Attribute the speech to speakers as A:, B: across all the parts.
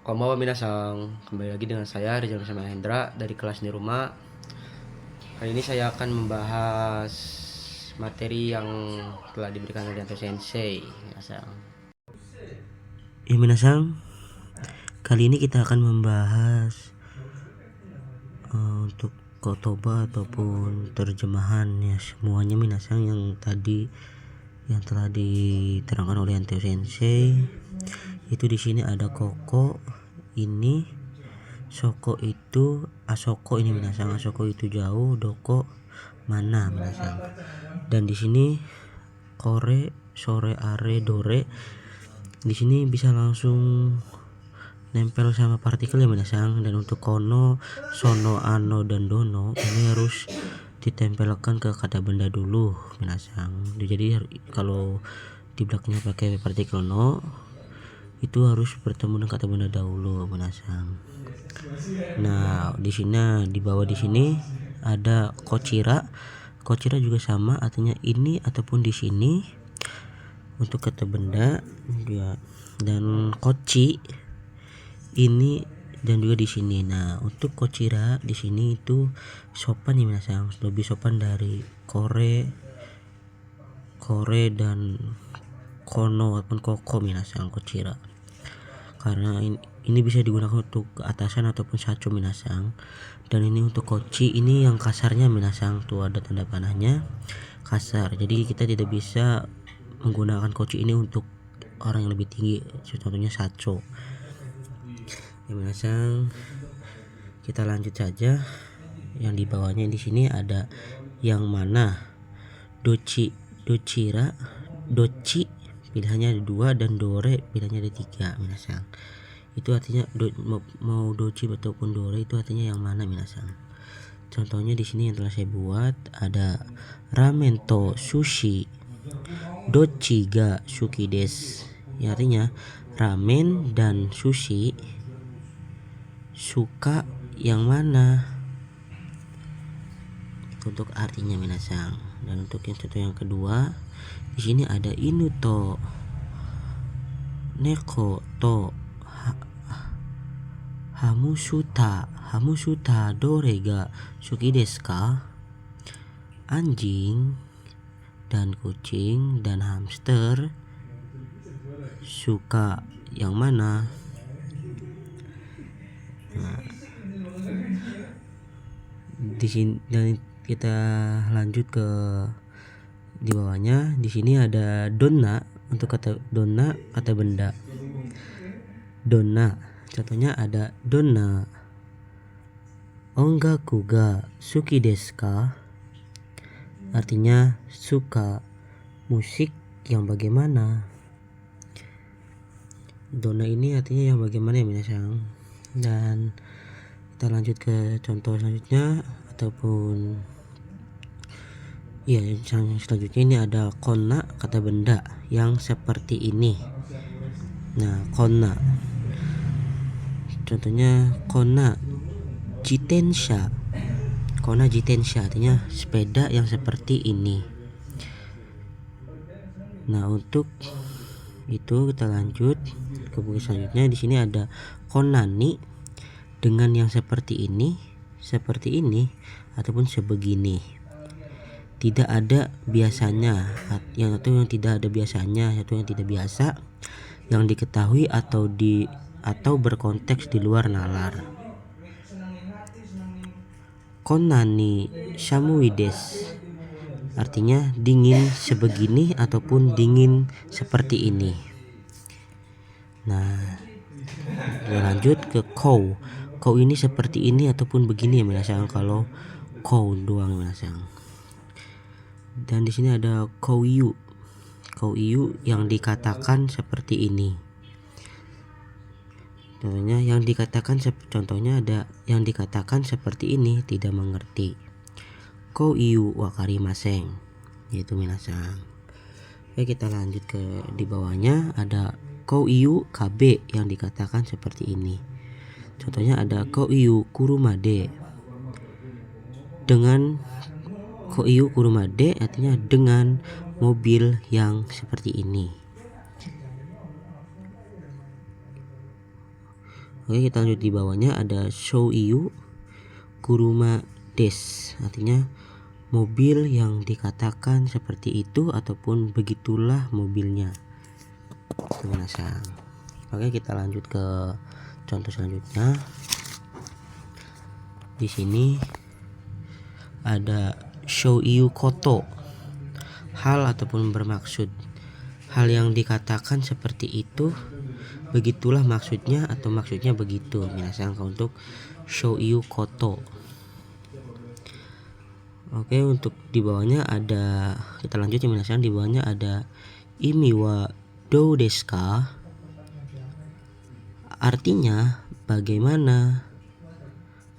A: Konbanwa minasang, kembali lagi dengan saya Rizal Mahendra dari kelas di rumah. Kali ini saya akan membahas materi yang telah diberikan oleh Yanto Sensei. Minasang.
B: Minasang, kali ini kita akan membahas untuk kotoba ataupun terjemahan ya semuanya minasang yang tadi yang telah diterangkan oleh Yanto Sensei. Itu di sini ada koko, ini soko itu asoko, ini minasang asoko itu jauh, doko mana minasang. Dan di sini kore, sore, are, dore. Di sini bisa langsung nempel sama partikel ya minasang. Dan untuk kono, sono, ano, dan dono ini harus ditempelkan ke kata benda dulu minasang. Jadi kalau di belakangnya pakai partikel no, itu harus bertemu dengan kata benda dahulu minasang. Nah, di sini di bawah di sini ada kochira. Kochira juga sama, artinya ini ataupun di sini untuk kata benda juga. Dan kochi ini dan juga di sini. Nah, untuk kochira di sini itu sopan ya minasang, lebih sopan dari kore dan kono ataupun koko minasang kochira. Karena ini bisa digunakan untuk atasan ataupun sacho minasang. Dan ini untuk kochi, ini yang kasarnya minasang, tuh ada tanda panahnya kasar. Jadi kita tidak bisa menggunakan kochi ini untuk orang yang lebih tinggi, contohnya sacho ya minasang. Kita lanjut saja. Yang di bawahnya di sini ada yang mana dochira, dochi pilihannya ada 2 dan dore pilihannya ada 3 minasang. Itu artinya mau dochi ataupun dore itu artinya yang mana minasang. Contohnya di sini yang telah saya buat ada ramen to sushi dochi ga suki desu. Ya, artinya ramen dan sushi suka yang mana, untuk artinya minasang. Dan untuk yang contoh yang kedua di sini ada inu to neko to hamusuta dore ga suki desu ka. Anjing dan kucing dan hamster suka yang mana. Nah, di sini dan kita lanjut ke di bawahnya. Di sini ada donna, untuk kata donna kata benda. Donna contohnya ada donna ongaku ga suki desu ka, artinya suka musik yang bagaimana. Donna ini artinya yang bagaimana ya minasang. Dan kita lanjut ke contoh selanjutnya ataupun yang selanjutnya. Ini ada konna kata benda yang seperti ini. Nah, konna contohnya konna jitensha. Konna jitensha artinya sepeda yang seperti ini. Nah, untuk itu kita lanjut ke buku selanjutnya. Di sini ada konani dengan yang seperti ini ataupun sebegini. Tidak ada biasanya, yang tidak ada biasanya, satu yang tidak biasa, yang diketahui atau berkonteks di luar nalar. Konani shamui desu, artinya dingin sebegini ataupun dingin seperti ini. Nah, lanjut ke kou. Kou ini seperti ini ataupun begini ya minasang, kalau kou doang minasang. Dan di sini ada kouyu. Kouyu yang dikatakan seperti ini. Contohnya ada yang dikatakan seperti ini tidak mengerti. Kouyu wakarimasen, yaitu minasang. Oke, kita lanjut ke di bawahnya. Ada kouyu kabe yang dikatakan seperti ini. Contohnya ada kouyu kurumade. Dengan kouyu kurumade artinya dengan mobil yang seperti ini. Oke, kita lanjut. Di bawahnya ada Shouiyu Kuruma des, artinya mobil yang dikatakan seperti itu ataupun begitulah mobilnya. Itu minasang. Oke, kita lanjut ke contoh selanjutnya. Di sini ada Shouiyu koto, hal ataupun bermaksud. Hal yang dikatakan seperti itu, begitulah maksudnya atau maksudnya begitu. Minasang untuk Shouiyu koto. Oke, untuk di bawahnya ada, kita lanjut ya minasang. Di bawahnya ada Imi wa dou desu ka? Artinya bagaimana?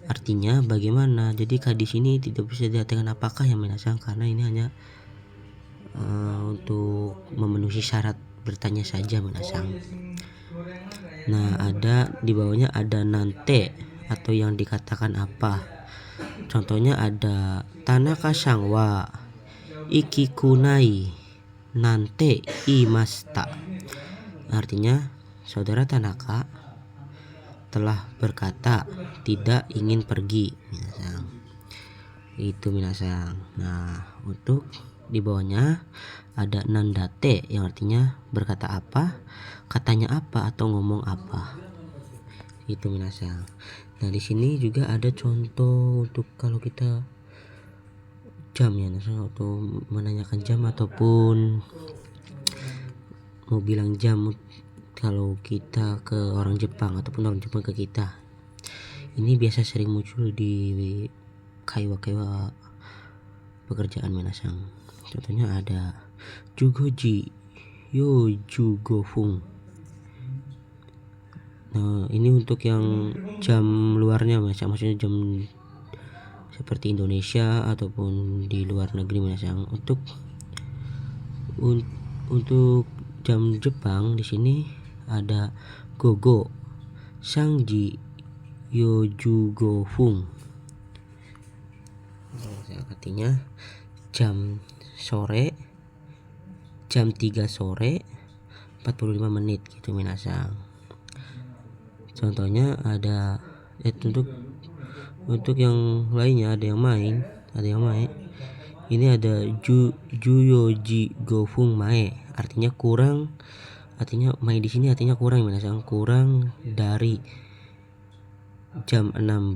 B: Artinya bagaimana? Jadi di sini tidak bisa diartikan apakah ya minasang, karena ini hanya untuk memenuhi syarat bertanya saja minasang. Nah, ada di bawahnya ada nante atau yang dikatakan apa. Contohnya ada Tanaka-san wa ikikunai nante imasta. Artinya saudara Tanaka telah berkata tidak ingin pergi, minasang. Itu minasang. Nah, untuk di bawahnya ada nandate yang artinya berkata apa, katanya apa atau ngomong apa. Itu minasang. Nah, di sini juga ada contoh untuk kalau kita jam ya, atau menanyakan jam ataupun mau bilang jam kalau kita ke orang Jepang ataupun orang Jepang ke kita. Ini biasa sering muncul di kaiwa-kaiwa pekerjaan minasang. Contohnya ada Jugoji yo jugofung. Nah, ini untuk yang jam luarnya minasang, maksudnya jam seperti Indonesia ataupun di luar negeri minasang. Untuk jam Jepang di sini ada gogo sangji yo jugofung. Artinya jam sore, jam 3 sore 45 menit gitu minasang. Contohnya ada untuk yang lainnya ada yang main. Ini ada juyoji gofung mae, artinya kurang, artinya mai di sini artinya kurang minasang, kurang dari jam 16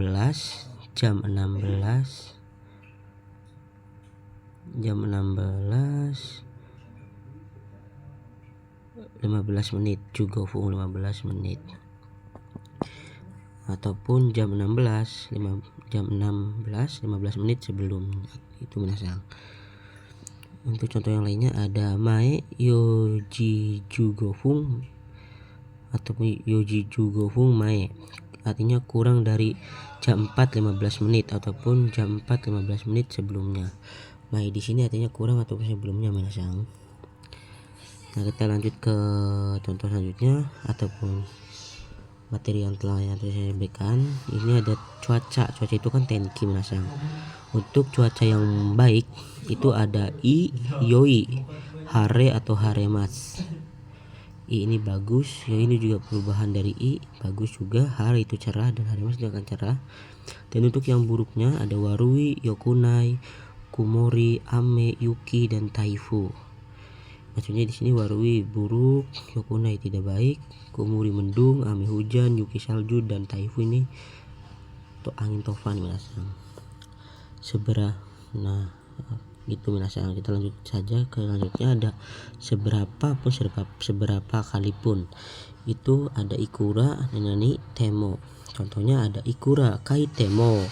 B: 15 menit, jugofung 15 menit, ataupun jam 15 15 menit sebelum itu minasang. Untuk contoh yang lainnya ada mae yoji jugofung ataupun yoji jugofung mae, artinya kurang dari jam 4:15 menit ataupun jam 4:15 menit sebelumnya. Mae di sini artinya kurang ataupun sebelumnya minasang. Nah, kita lanjut ke contoh selanjutnya ataupun materi yang telah saya sampaikan. Ini ada cuaca itu kan tenki minasang. Untuk cuaca yang baik itu ada i yoi, hare atau haremas. I ini bagus, yang ini juga perubahan dari i, bagus juga, hare itu cerah dan haremas itu akan cerah. Dan untuk yang buruknya ada warui, yokunai, kumori, ame, yuki dan taifu. Maksudnya di sini warui buruk, yokunai tidak baik, kumori mendung, ame hujan, yuki salju dan taifu ini untuk angin tofan minasang. Nah, gitu minasang. Kita lanjut saja ke selanjutnya. Ada seberapa kali pun, itu ada ikura nani temo. Contohnya ada ikura kai temo,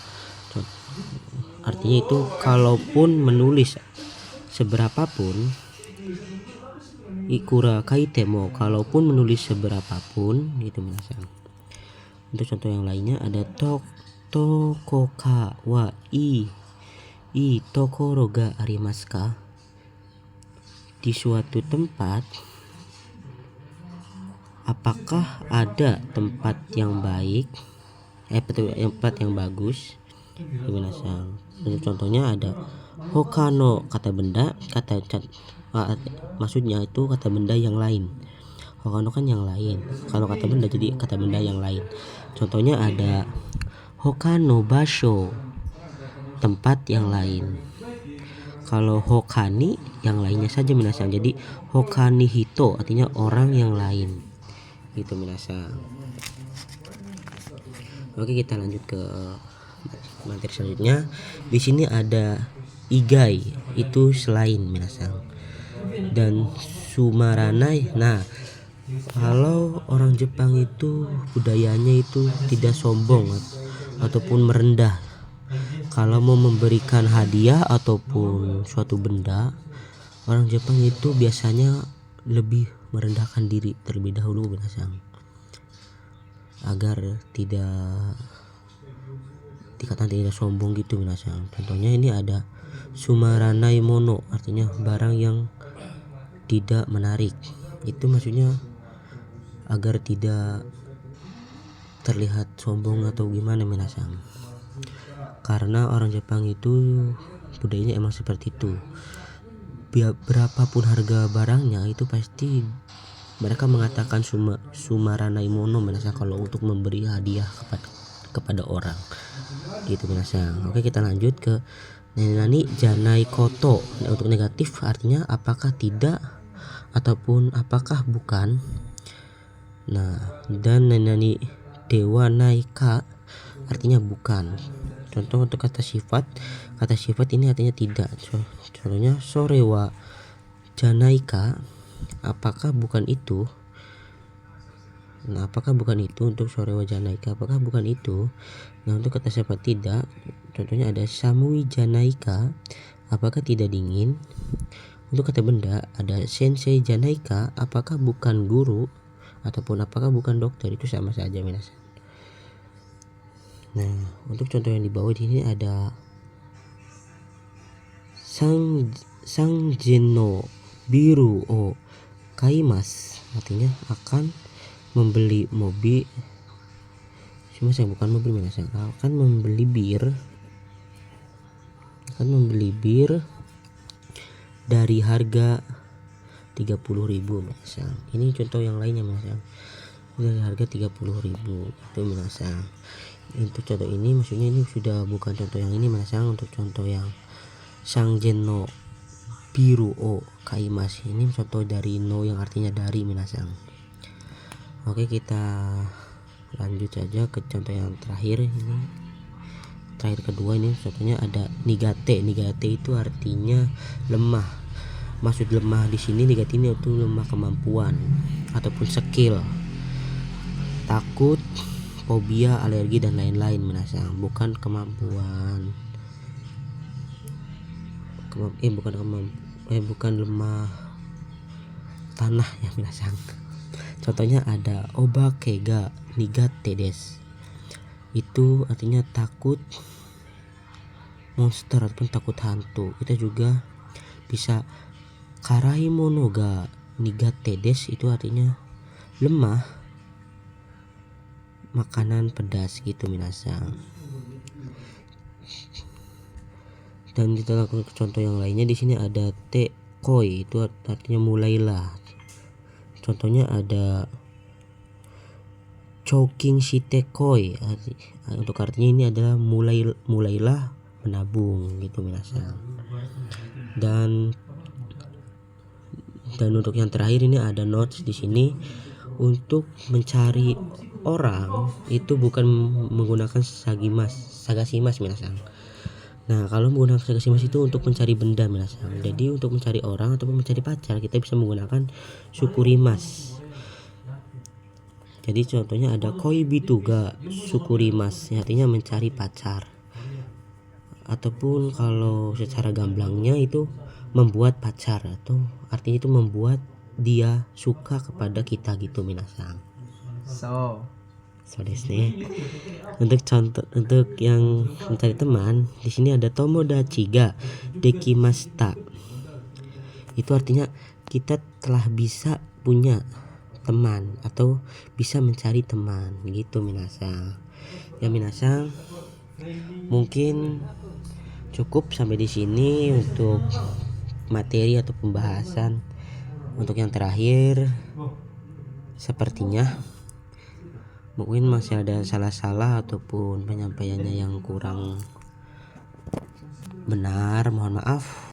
B: artinya itu kalaupun menulis seberapapun. Ikura kai temo, kalaupun menulis seberapapun gitu minasang. Untuk contoh yang lainnya ada tokoka wa i tokoro ga arimasu ka? Di suatu tempat apakah ada tempat yang baik, tempat yang bagus minasang. Untuk contohnya ada hokano, kata benda, maksudnya itu kata benda yang lain. Hokano kan yang lain. Kalau kata benda jadi kata benda yang lain. Contohnya ada Hokano basho, tempat yang lain. Kalau hokani yang lainnya saja minasang. Jadi hokani hito artinya orang yang lain. Gitu minasang. Oke, kita lanjut ke materi selanjutnya. Di sini ada igai, itu selain minasang. Dan sumaranai. Nah, kalau orang Jepang itu budayanya itu tidak sombong ataupun merendah. Kalau mau memberikan hadiah ataupun suatu benda, orang Jepang itu biasanya lebih merendahkan diri terlebih dahulu minasang, agar tidak dikatakan tidak sombong gitu minasang. Contohnya ini ada sumaranai mono, artinya barang yang tidak menarik. Itu maksudnya agar tidak terlihat sombong atau gimana minasang. Karena orang Jepang itu budayanya emang seperti itu. Berapapun harga barangnya itu pasti mereka mengatakan sumaranai mono minasang kalau untuk memberi hadiah kepada orang. Gitu minasang. Oke, kita lanjut ke nani janai koto. Nah, untuk negatif artinya apakah tidak ataupun apakah bukan. Nah, dan nani dewa naika artinya bukan. Contoh untuk kata sifat ini artinya tidak. Contohnya sorewa janaika, apakah bukan itu. Nah, apakah bukan itu untuk sorewa janaika, apakah bukan itu. Nah, untuk kata sifat tidak, contohnya ada samui janaika, apakah tidak dingin. Untuk kata benda ada sensei janaika, apakah bukan guru ataupun apakah bukan dokter. Itu sama saja minasan. Nah, untuk contoh yang di bawah ini ada sang jeno biru o kaimas, artinya akan membeli mobil. Cuma saya bukan mobil minasang, akan membeli bir dari harga 30.000 minasang. Ini contoh yang lainnya minasang, dari harga 30.000 itu minasang. Untuk contoh ini maksudnya ini sudah bukan contoh yang ini minasang. Untuk contoh yang sangjen no biru o kaimas, ini contoh dari no yang artinya dari minasang. Oke, kita lanjut saja ke contoh yang terakhir. Ini terakhir kedua, ini contohnya ada nigate. Nigate itu artinya lemah. Maksud lemah di sini nigate ini itu lemah kemampuan ataupun skill, takut, fobia, alergi dan lain-lain minasang. Bukan kemampuan. Bukan lemah tanah ya minasang. Contohnya ada obakega nigate desu. Itu artinya takut monster ataupun takut hantu. Kita juga bisa karaimono ga nigate desu, itu artinya lemah makanan pedas gitu minasang. Dan kita lakukan contoh yang lainnya. Di sini ada te koi, itu artinya mulailah. Contohnya ada choking shite koi, untuk artinya ini adalah mulailah menabung gitu minasang. Dan untuk yang terakhir ini ada notes di sini. Untuk mencari orang itu bukan menggunakan sagasimas minasang. Nah, kalau menggunakan sagasimas itu untuk mencari benda minasang. Jadi untuk mencari orang ataupun mencari pacar kita bisa menggunakan sukurimas. Jadi contohnya ada koibitu ga sukurimas, artinya mencari pacar. Ataupun kalau secara gamblangnya itu membuat pacar, atau artinya itu membuat dia suka kepada kita gitu minasang. So desu. Untuk yang mencari teman, di sini ada tomodachi ga dekimashita. Itu artinya kita telah bisa punya teman atau bisa mencari teman gitu minasang. Ya minasang, mungkin cukup sampai di sini untuk materi atau pembahasan. Untuk yang terakhir, Sepertinya mungkin masih ada salah-salah ataupun penyampaiannya yang kurang benar, mohon maaf.